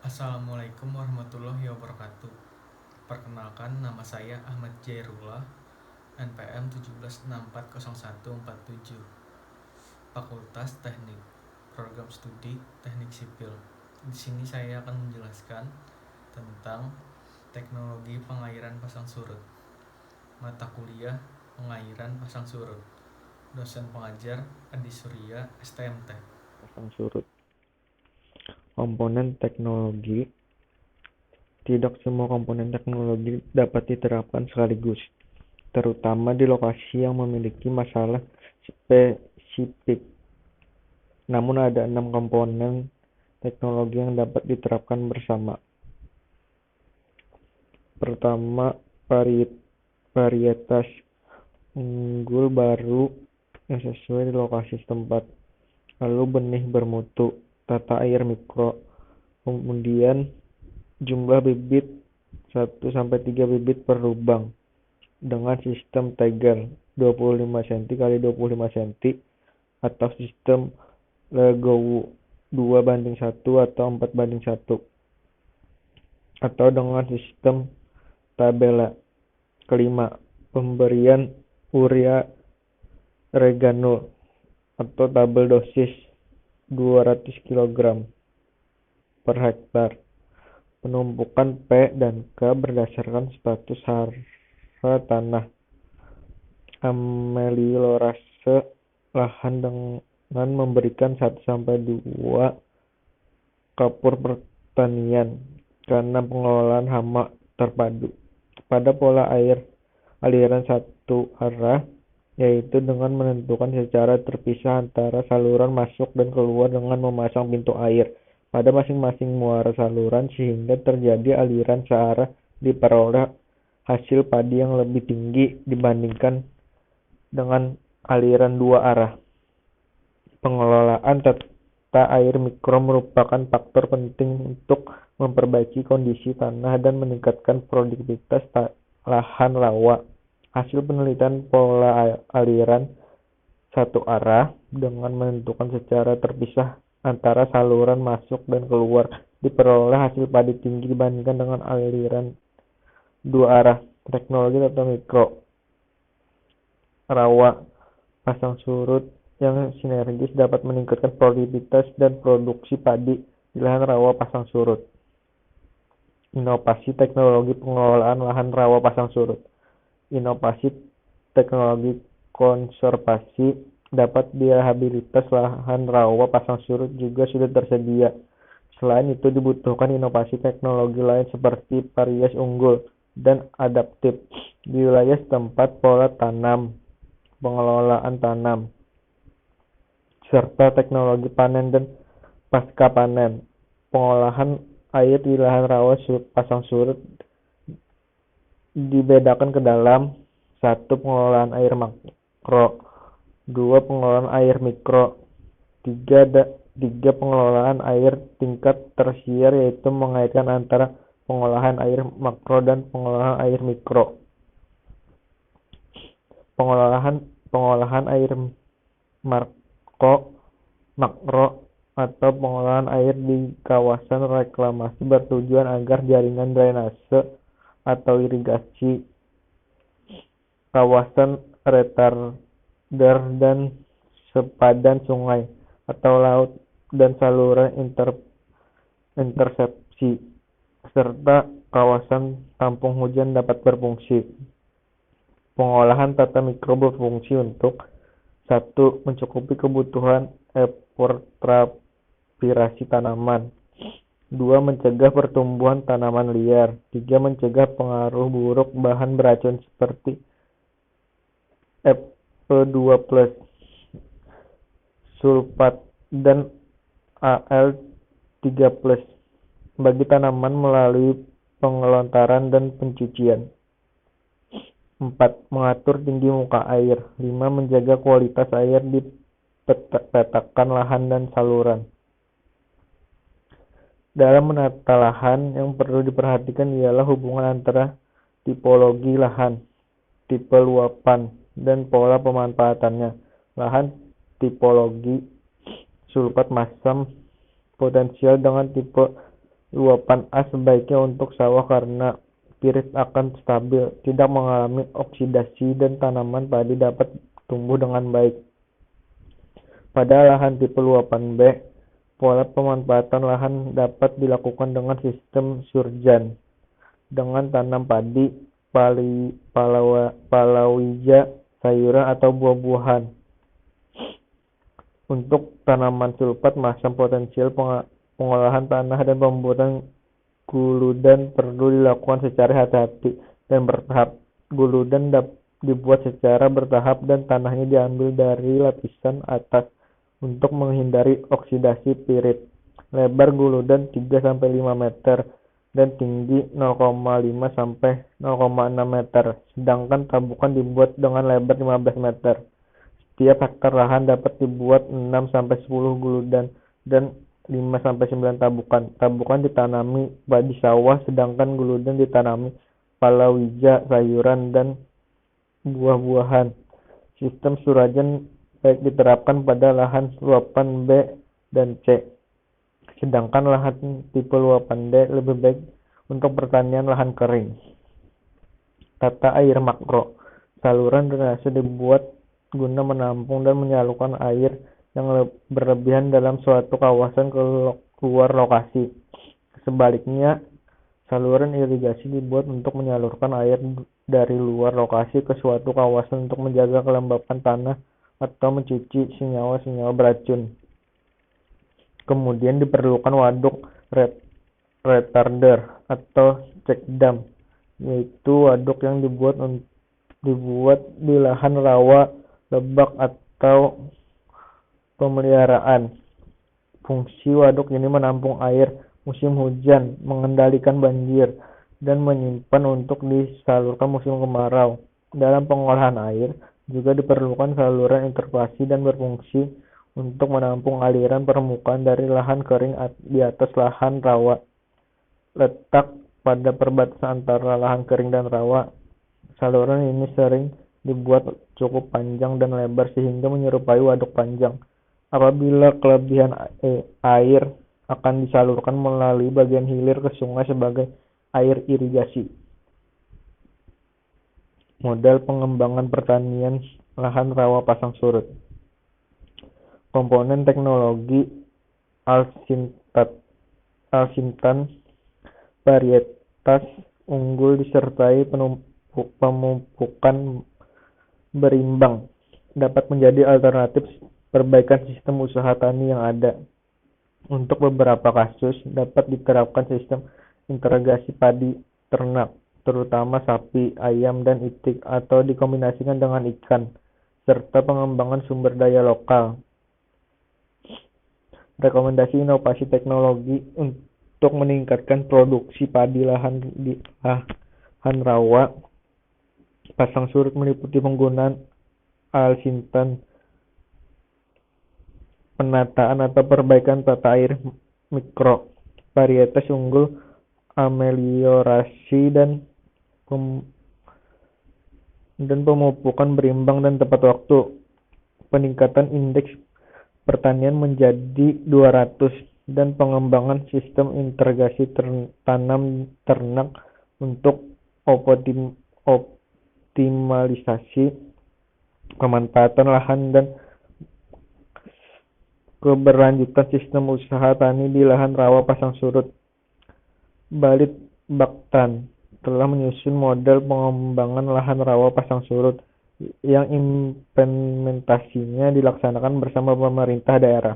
Assalamualaikum warahmatullahi wabarakatuh. Perkenalkan, nama saya Ahmad Jairullah, NPM 17640147, Fakultas Teknik, Program Studi Teknik Sipil. Di sini saya akan menjelaskan tentang teknologi pengairan pasang surut. Mata kuliah pengairan pasang surut. Dosen pengajar Adi Surya, STMT. Pasang surut. Komponen teknologi. Tidak semua komponen teknologi dapat diterapkan sekaligus, terutama di lokasi yang memiliki masalah spesifik. Namun ada 6 komponen teknologi yang dapat diterapkan bersama. Pertama, varietas unggul baru yang sesuai di lokasi setempat. Lalu benih bermutu, tata air mikro, kemudian jumlah bibit 1-3 bibit per lubang dengan sistem tegel 25 cm x 25 cm atau sistem legowo 2:1 atau 4:1 atau dengan sistem tabela. Kelima, pemberian urea regano atau tabel dosis 200 kg per hektar. Penumpukan P dan K berdasarkan status hara tanah. Ameliorase lahan dengan memberikan 1-2 kapur pertanian karena pengelolaan hama terpadu. Pada pola air aliran satu arah, yaitu dengan menentukan secara terpisah antara saluran masuk dan keluar dengan memasang pintu air pada masing-masing muara saluran sehingga terjadi aliran searah, diperoleh hasil padi yang lebih tinggi dibandingkan dengan aliran dua arah. Pengelolaan tata air mikro merupakan faktor penting untuk memperbaiki kondisi tanah dan meningkatkan produktivitas lahan rawa. Hasil penelitian pola aliran satu arah dengan menentukan secara terpisah antara saluran masuk dan keluar diperoleh hasil padi tinggi dibandingkan dengan aliran dua arah. Teknologi tata mikro rawa pasang surut yang sinergis dapat meningkatkan produktivitas dan produksi padi di lahan rawa pasang surut. Inovasi teknologi pengelolaan lahan rawa pasang surut. Inovasi teknologi konservasi dapat direhabilitas lahan rawa pasang surut juga sudah tersedia. Selain itu dibutuhkan inovasi teknologi lain seperti varietas unggul dan adaptif di wilayah setempat, pola tanam, pengelolaan tanam, serta teknologi panen dan pasca panen. Pengolahan air di lahan rawa pasang surut dibedakan ke dalam 1. Pengelolaan air makro, 2. Pengelolaan air mikro, 3. Pengelolaan air tingkat tersier, yaitu mengaitkan antara pengolahan air makro dan pengolahan air mikro. Pengolahan air makro atau pengolahan air di kawasan reklamasi bertujuan agar jaringan drainase atau irigasi, kawasan retarder dan sepadan sungai atau laut dan saluran intersepsi, serta kawasan tampung hujan dapat berfungsi. Pengolahan tata mikro berfungsi untuk 1. Mencukupi kebutuhan evapotranspirasi tanaman, 2. Mencegah pertumbuhan tanaman liar, 3. Mencegah pengaruh buruk bahan beracun seperti Fe2+, sulfat, dan Al3+ bagi tanaman melalui pengelontaran dan pencucian. 4. Mengatur tinggi muka air. 5. Menjaga kualitas air di petakan lahan dan saluran. Dalam menata lahan, yang perlu diperhatikan ialah hubungan antara tipologi lahan, tipe luapan, dan pola pemanfaatannya. Lahan tipologi sulfat masam potensial dengan tipe Luapan A sebaiknya untuk sawah karena pirit akan stabil, tidak mengalami oksidasi, dan tanaman padi dapat tumbuh dengan baik. Pada lahan tipe luapan B, pola pemanfaatan lahan dapat dilakukan dengan sistem surjan, dengan tanam padi, palawija, sayuran, atau buah-buahan. Untuk tanaman sulfat, masam potensial pengolahan tanah dan pembuatan guludan perlu dilakukan secara hati-hati dan bertahap. Guludan dibuat secara bertahap dan tanahnya diambil dari lapisan atas untuk menghindari oksidasi pirit. Lebar guludan 3-5 meter dan tinggi 0,5 sampai 0,6 meter, sedangkan tabukan dibuat dengan lebar 15 meter. Setiap hektar lahan dapat dibuat 6-10 guludan dan 5-9 tabukan. Tabukan ditanami padi sawah, sedangkan guludan ditanami palawija, sayuran, dan buah-buahan. Sistem surajan baik diterapkan pada lahan luapan B dan C, sedangkan lahan tipe luapan D lebih baik untuk pertanian lahan kering. Tata air makro. Saluran drainase dibuat guna menampung dan menyalurkan air yang berlebihan dalam suatu kawasan ke luar lokasi. Sebaliknya, saluran irigasi dibuat untuk menyalurkan air dari luar lokasi ke suatu kawasan untuk menjaga kelembapan tanah atau mencuci senyawa-senyawa beracun. Kemudian diperlukan waduk retarder atau check dam, yaitu waduk yang dibuat di lahan rawa, lebak, atau pemeliharaan. Fungsi waduk ini menampung air musim hujan, mengendalikan banjir, dan menyimpan untuk disalurkan musim kemarau. Dalam pengolahan air, juga diperlukan saluran interpelasi dan berfungsi untuk menampung aliran permukaan dari lahan kering di atas lahan rawa. Letak pada perbatasan antara lahan kering dan rawa, saluran ini sering dibuat cukup panjang dan lebar sehingga menyerupai waduk panjang. Apabila kelebihan air akan disalurkan melalui bagian hilir ke sungai sebagai air irigasi. Model pengembangan pertanian lahan rawa pasang surut. Komponen teknologi Alsintan varietas unggul disertai pemupukan berimbang dapat menjadi alternatif perbaikan sistem usaha tani yang ada. Untuk beberapa kasus dapat diterapkan sistem integrasi padi ternak, terutama sapi, ayam, dan itik, atau dikombinasikan dengan ikan, serta pengembangan sumber daya lokal. Rekomendasi inovasi teknologi untuk meningkatkan produksi padi lahan rawa pasang surut meliputi penggunaan Alsintan, penataan atau perbaikan tata air mikro, varietas unggul, ameliorasi dan pemupukan berimbang dan tepat waktu. Peningkatan indeks pertanian menjadi 200 dan pengembangan sistem integrasi tanam ternak untuk optimalisasi pemanfaatan lahan dan keberlanjutan sistem usaha tani di lahan rawa pasang surut. Balit Bakhtan telah menyusun model pengembangan lahan rawa pasang surut yang implementasinya dilaksanakan bersama pemerintah daerah.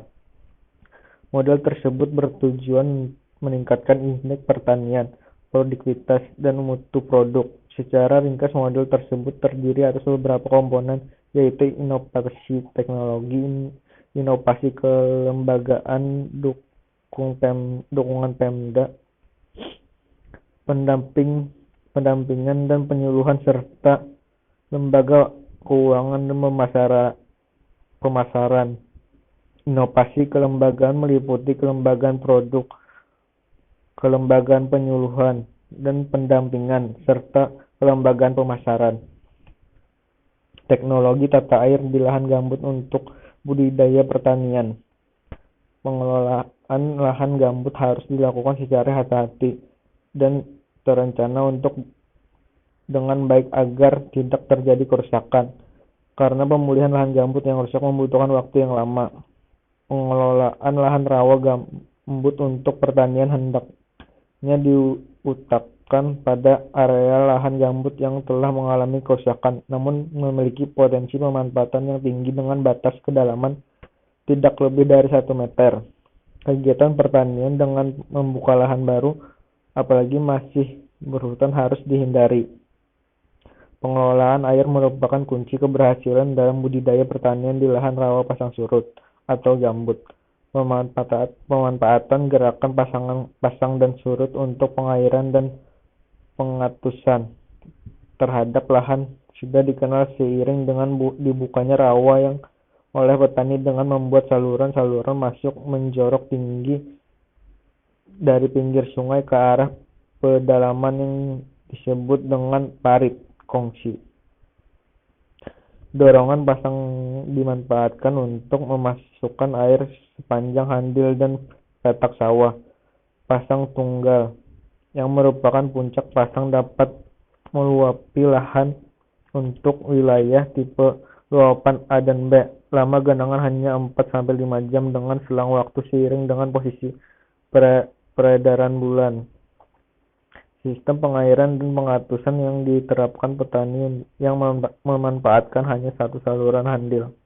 Model tersebut bertujuan meningkatkan indeks pertanian, produktivitas, dan mutu produk. Secara ringkas, model tersebut terdiri atas beberapa komponen, yaitu inovasi teknologi, inovasi kelembagaan, dukungan Pemda, pendampingan dan penyuluhan, serta lembaga keuangan dan pemasaran. Inovasi kelembagaan meliputi kelembagaan produk, kelembagaan penyuluhan dan pendampingan, serta kelembagaan pemasaran. Teknologi tata air di lahan gambut untuk budidaya pertanian. pengelolaan lahan gambut harus dilakukan secara hati-hati dan terencana dengan baik agar tidak terjadi kerusakan. Karena pemulihan lahan gambut yang rusak membutuhkan waktu yang lama. Pengelolaan lahan rawa gambut untuk pertanian hendaknya diutakkan pada area lahan gambut yang telah mengalami kerusakan, namun memiliki potensi pemanfaatan yang tinggi dengan batas kedalaman tidak lebih dari 1 meter. Kegiatan pertanian dengan membuka lahan baru, apalagi masih berhutan, harus dihindari. Pengelolaan air merupakan kunci keberhasilan dalam budidaya pertanian di lahan rawa pasang surut atau gambut. Pemanfaatan gerakan pasang dan surut untuk pengairan dan pengatusan terhadap lahan sudah dikenal seiring dengan dibukanya rawa yang oleh petani dengan membuat saluran-saluran masuk menjorok tinggi dari pinggir sungai ke arah pedalaman yang disebut dengan parit kongsi. Dorongan pasang dimanfaatkan untuk memasukkan air sepanjang handil dan petak sawah. Pasang tunggal, yang merupakan puncak pasang, dapat meluapi lahan untuk wilayah tipe luapan A dan B. Lama genangan hanya 4-5 jam dengan selang waktu seiring dengan posisi peredaran bulan. Sistem pengairan dan pengatusan yang diterapkan petani yang memanfaatkan hanya satu saluran handil.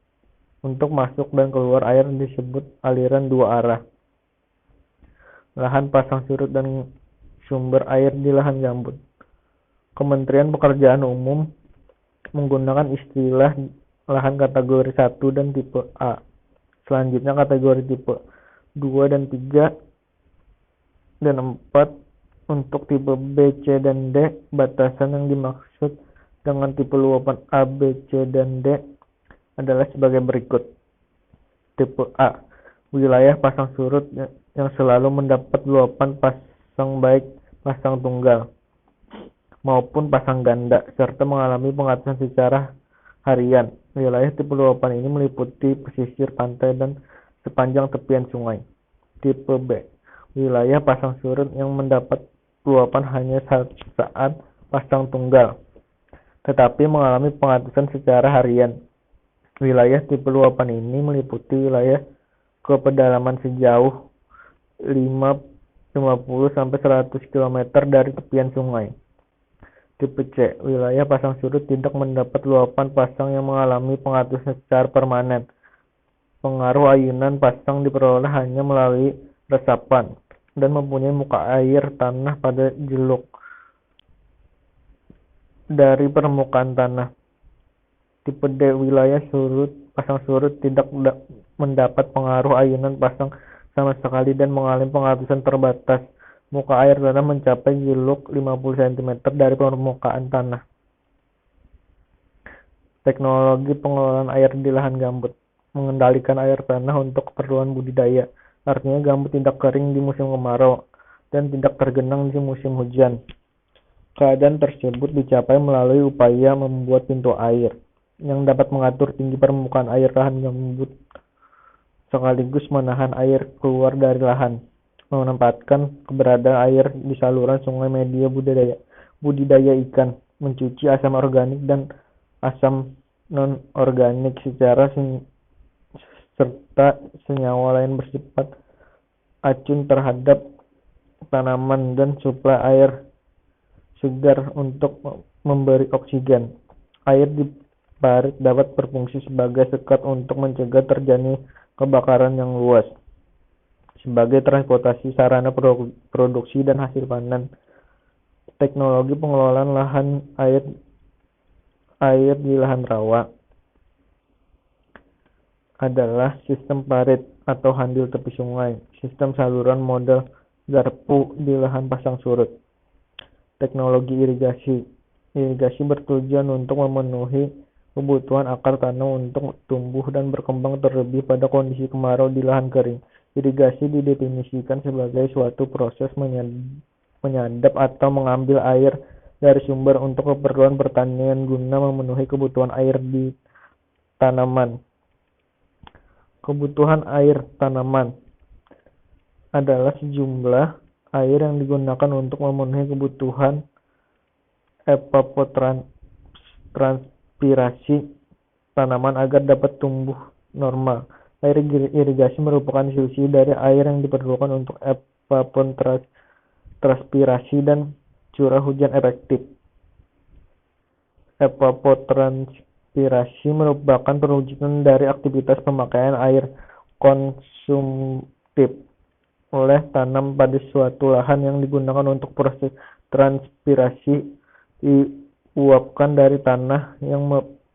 Untuk masuk dan keluar air disebut aliran 2 arah. Lahan pasang surut dan sumber air di lahan gambut. Kementerian Pekerjaan Umum menggunakan istilah lahan kategori 1 dan tipe A. Selanjutnya kategori tipe 2 dan 3 dan 4. Untuk tipe B, C, dan D, batasan yang dimaksud dengan tipe luapan A, B, C, dan D adalah sebagai berikut. Tipe A, wilayah pasang surut yang selalu mendapat luapan pasang baik pasang tunggal maupun pasang ganda, serta mengalami pengatusan secara harian. Wilayah tipe luapan ini meliputi pesisir pantai dan sepanjang tepian sungai. Tipe B, wilayah pasang surut yang mendapat luapan hanya saat pasang tunggal, tetapi mengalami pengatusan secara harian. Wilayah tipe luapan ini meliputi wilayah ke pedalaman sejauh 50-100 km dari tepian sungai. Tipe C, wilayah pasang surut tidak mendapat luapan pasang yang mengalami pengatusan secara permanen. Pengaruh ayunan pasang diperoleh hanya melalui resapan dan mempunyai muka air tanah pada jeluk dari permukaan tanah. Tipe D, wilayah pasang surut tidak mendapat pengaruh ayunan pasang sama sekali dan mengalami pengatusan terbatas. Muka air tanah mencapai jeluk 50 cm dari permukaan tanah. Teknologi pengelolaan air di lahan gambut. Mengendalikan air tanah untuk keperluan budidaya. Artinya gambut tidak kering di musim kemarau dan tidak tergenang di musim hujan. Keadaan tersebut dicapai melalui upaya membuat pintu air yang dapat mengatur tinggi permukaan air lahan gambut sekaligus menahan air keluar dari lahan. Menempatkan keberadaan air di saluran sungai media budidaya ikan, mencuci asam organik dan asam non-organik serta senyawa lain bersifat acun terhadap tanaman dan suplai air segar untuk memberi oksigen. Air di parit dapat berfungsi sebagai sekat untuk mencegah terjadi kebakaran yang luas, sebagai transportasi sarana produksi dan hasil panen. Teknologi pengelolaan lahan air di lahan rawa adalah sistem parit atau handil tepi sungai, sistem saluran model garpu di lahan pasang surut. Teknologi irigasi. Irigasi bertujuan untuk memenuhi kebutuhan akar tanah untuk tumbuh dan berkembang terlebih pada kondisi kemarau di lahan kering. Irigasi didefinisikan sebagai suatu proses menyadap atau mengambil air dari sumber untuk keperluan pertanian guna memenuhi kebutuhan air di tanaman. Kebutuhan air tanaman. adalah sejumlah air yang digunakan untuk memenuhi kebutuhan evapotranspirasi tanaman agar dapat tumbuh normal. Air irigasi merupakan solusi dari air yang diperlukan untuk evapotranspirasi dan curah hujan efektif. Evapotranspirasi merupakan perwujudan dari aktivitas pemakaian air konsumtif oleh tanam pada suatu lahan yang digunakan untuk proses transpirasi diuapkan dari tanah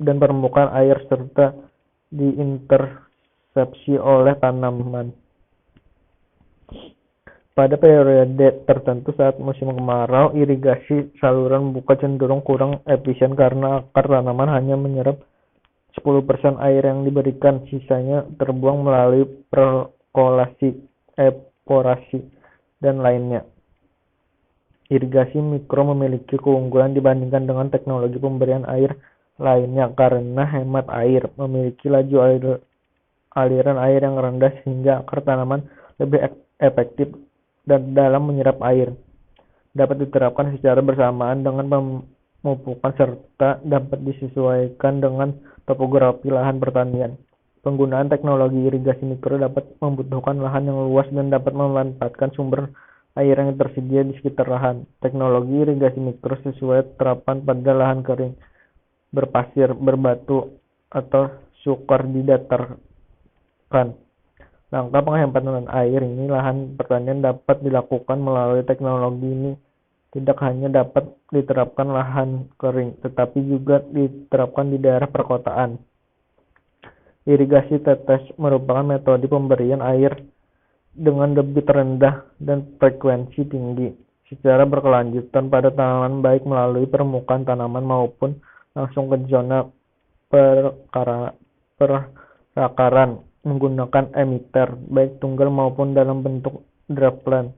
dan permukaan air serta diintersepsi oleh tanaman. Pada periode tertentu saat musim kemarau, irigasi saluran buka cenderung kurang efisien karena akar tanaman hanya menyerap 10% air yang diberikan, sisanya terbuang melalui perkolasi, evaporasi, dan lainnya. Irigasi mikro memiliki keunggulan dibandingkan dengan teknologi pemberian air lainnya karena hemat air, memiliki laju aliran air yang rendah sehingga akar tanaman lebih efektif dan dalam menyerap air. Dapat diterapkan secara bersamaan dengan pemupukan serta dapat disesuaikan dengan topografi lahan pertanian. Penggunaan teknologi irigasi mikro dapat membutuhkan lahan yang luas dan dapat memanfaatkan sumber air yang tersedia di sekitar lahan. Teknologi irigasi mikro sesuai terapan pada lahan kering, berpasir, berbatu, atau sukar didatarkan. Langkah penghematan air ini lahan pertanian dapat dilakukan melalui teknologi ini tidak hanya dapat diterapkan lahan kering, tetapi juga diterapkan di daerah perkotaan. Irigasi tetes merupakan metode pemberian air dengan debit rendah dan frekuensi tinggi secara berkelanjutan pada tanaman baik melalui permukaan tanaman maupun langsung ke zona perakaran menggunakan emitter baik tunggal maupun dalam bentuk droplet.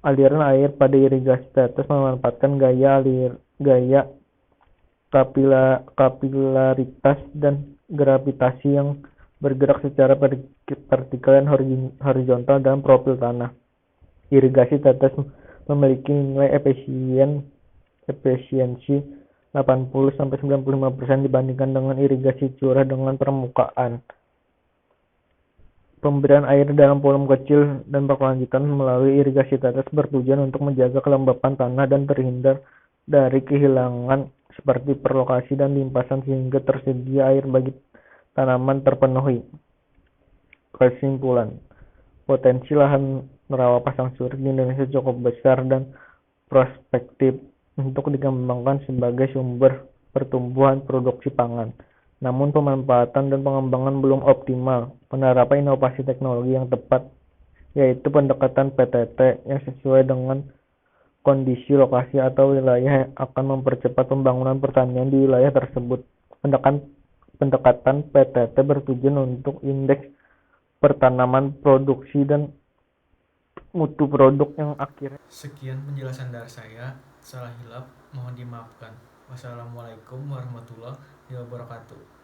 Aliran air pada irigasi tetes memanfaatkan gaya kapilaritas dan gravitasi yang bergerak secara vertikal dan horizontal dalam profil tanah. Irigasi tetes memiliki nilai efisiensi 80-95% dibandingkan dengan irigasi curah dengan permukaan. Pemberian air dalam volume kecil dan berkelanjutan melalui irigasi tetes bertujuan untuk menjaga kelembapan tanah dan terhindar dari kehilangan seperti perlokasi dan limpasan sehingga tersedia air bagi tanaman terpenuhi. Kesimpulan, potensi lahan rawa pasang surut di Indonesia cukup besar dan prospektif untuk dikembangkan sebagai sumber pertumbuhan produksi pangan. Namun pemanfaatan dan pengembangan belum optimal. Penerapan inovasi teknologi yang tepat, yaitu pendekatan PTT yang sesuai dengan kondisi lokasi atau wilayah, akan mempercepat pembangunan pertanian di wilayah tersebut. Pendekatan PTT bertujuan untuk indeks pertanaman, produksi, dan mutu produk yang akhirnya. Sekian penjelasan dari saya. Salah hilap mohon dimaafkan. Wassalamualaikum warahmatullahi wabarakatuh.